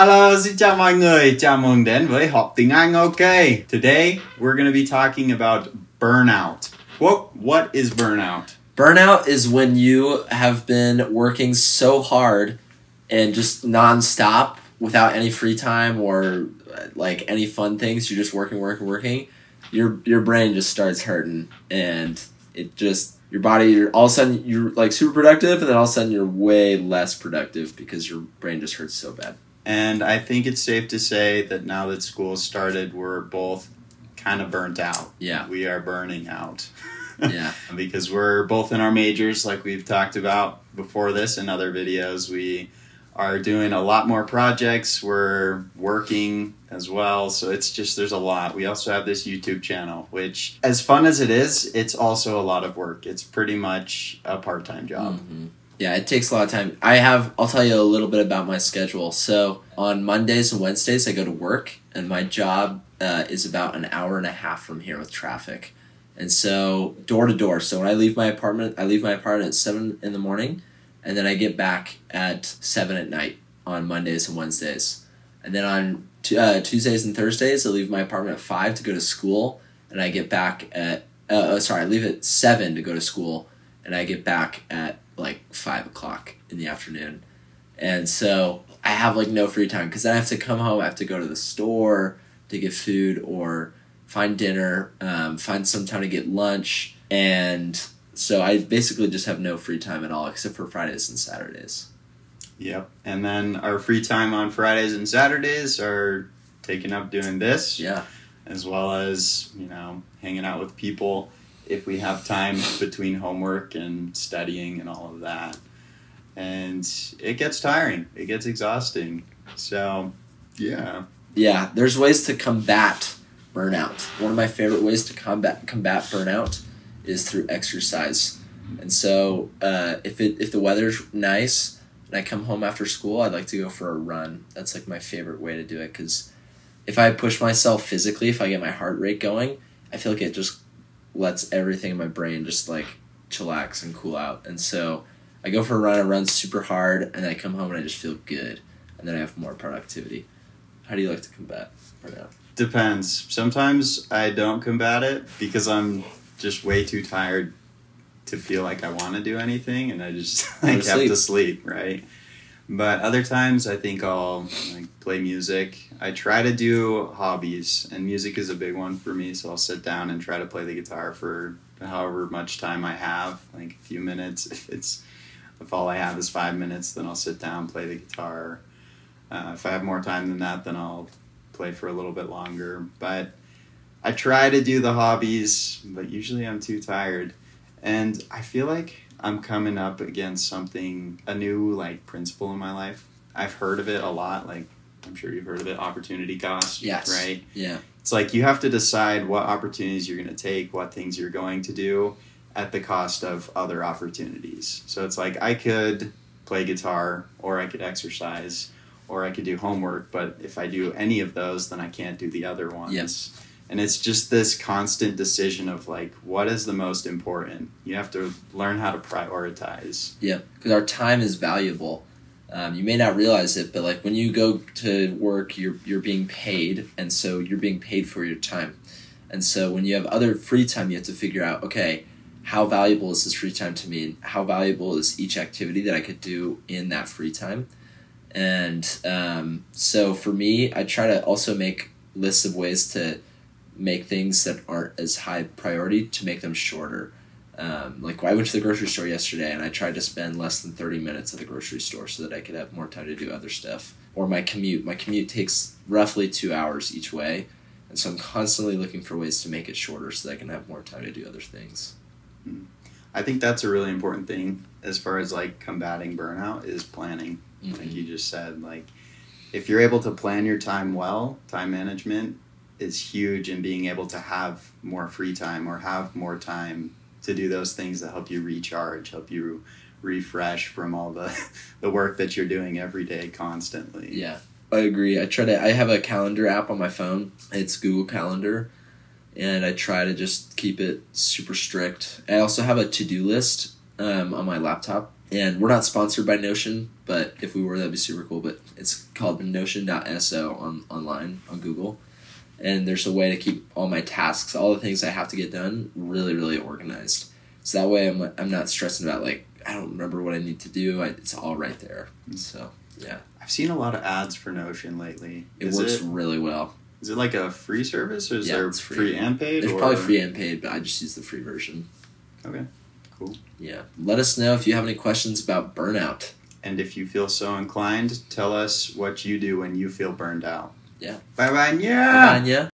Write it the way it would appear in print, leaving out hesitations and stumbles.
Hello, xin chào mọi người. Chào mừng đến với Học Tiếng Anh OK. Today, we're going to be talking about burnout. What is burnout? Burnout is when you have been working so hard and just nonstop without any free time or like any fun things. You're just working. Your brain just starts hurting, and it just your body. You're all of a sudden you're like super productive, and then all of a sudden you're way less productive because your brain just hurts so bad. And I think it's safe to say that now that school started, we're both kind of burnt out. Yeah. We are burning out. Yeah. Because we're both in our majors, like we've talked about before this in other videos. We are doing a lot more projects. We're working as well. So it's just, there's a lot. We also have this YouTube channel, which as fun as it is, it's also a lot of work. It's pretty much a part-time job. Mm-hmm. Yeah, it takes a lot of time. I'll tell you a little bit about my schedule. So on Mondays and Wednesdays, I go to work, and my job is about an hour and a half from here with traffic. And so door to door. So when I leave my apartment at 7 in the morning, and then I get back at 7 at night on Mondays and Wednesdays. And then on Tuesdays and Thursdays, I leave my apartment at 5 to go to school, and I get back at I leave at 7 to go to school, and I get back at like 5 o'clock in the afternoon. And so I have like no free time because then I have to come home, I have to go to the store to get food or find dinner, find some time to get lunch. And so I basically just have no free time at all except for Fridays and Saturdays. Yep. And then our free time on Fridays and Saturdays are taken up doing this. Yeah. As well as, hanging out with people if we have time between homework and studying and all of that. And it gets tiring. It gets exhausting. So, yeah. Yeah, there's ways to combat burnout. One of my favorite ways to combat burnout is through exercise. And so if the weather's nice and I come home after school, I'd like to go for a run. That's like my favorite way to do it, because if I push myself physically, if I get my heart rate going, I feel like it just lets everything in my brain just like chillax and cool out. And so I go for a run, I run super hard, and then I come home and I just feel good. And then I have more productivity. How do you like to combat burnout? Depends. Sometimes I don't combat it because I'm just way too tired to feel like I want to do anything, and I just have to sleep, right? But other times I think I'll play music. I try to do hobbies, and music is a big one for me, so I'll sit down and try to play the guitar for however much time I have, like a few minutes. If all I have is 5 minutes, then I'll sit down, play the guitar. If I have more time than that, then I'll play for a little bit longer. But I try to do the hobbies, but usually I'm too tired. And I feel like I'm coming up against a new principle in my life. I've heard of it a lot, I'm sure you've heard of it, opportunity cost. Yes. Right? Yeah. It's like you have to decide what opportunities you're going to take, what things you're going to do at the cost of other opportunities. So it's like I could play guitar, or I could exercise, or I could do homework, but if I do any of those, then I can't do the other ones. Yes. And it's just this constant decision of what is the most important. You have to learn how to prioritize. Yeah, because our time is valuable. You may not realize it, but when you go to work, you're being paid, and so you're being paid for your time. And so when you have other free time, you have to figure out, okay, how valuable is this free time to me, and how valuable is each activity that I could do in that free time. And so for me, I try to also make lists of ways to make things that aren't as high priority to make them shorter. I went to the grocery store yesterday, and I tried to spend less than 30 minutes at the grocery store so that I could have more time to do other stuff. Or my commute takes roughly 2 hours each way, and so I'm constantly looking for ways to make it shorter so that I can have more time to do other things. I think that's a really important thing as far as combating burnout is planning. Mm-hmm. Like you just said, if you're able to plan your time well, time management is huge in being able to have more free time or have more time to do those things that help you recharge, help you refresh from all the work that you're doing every day constantly. Yeah, I agree. I have a calendar app on my phone. It's Google Calendar, and I try to just keep it super strict. I also have a to-do list on my laptop, And we're not sponsored by Notion, but if we were, that'd be super cool. But it's called Notion.so online on Google. And there's a way to keep all my tasks, all the things I have to get done, really, really organized. So that way I'm not stressing about, like, I don't remember what I need to do. It's all right there. So, yeah. I've seen a lot of ads for Notion lately. It works really well. Is it like a free service, or is there free and paid? There's probably free and paid, but I just use the free version. Okay, cool. Yeah. Let us know if you have any questions about burnout. And if you feel so inclined, tell us what you do when you feel burned out. Yeah. Bye-bye, yeah! Bye-bye, yeah.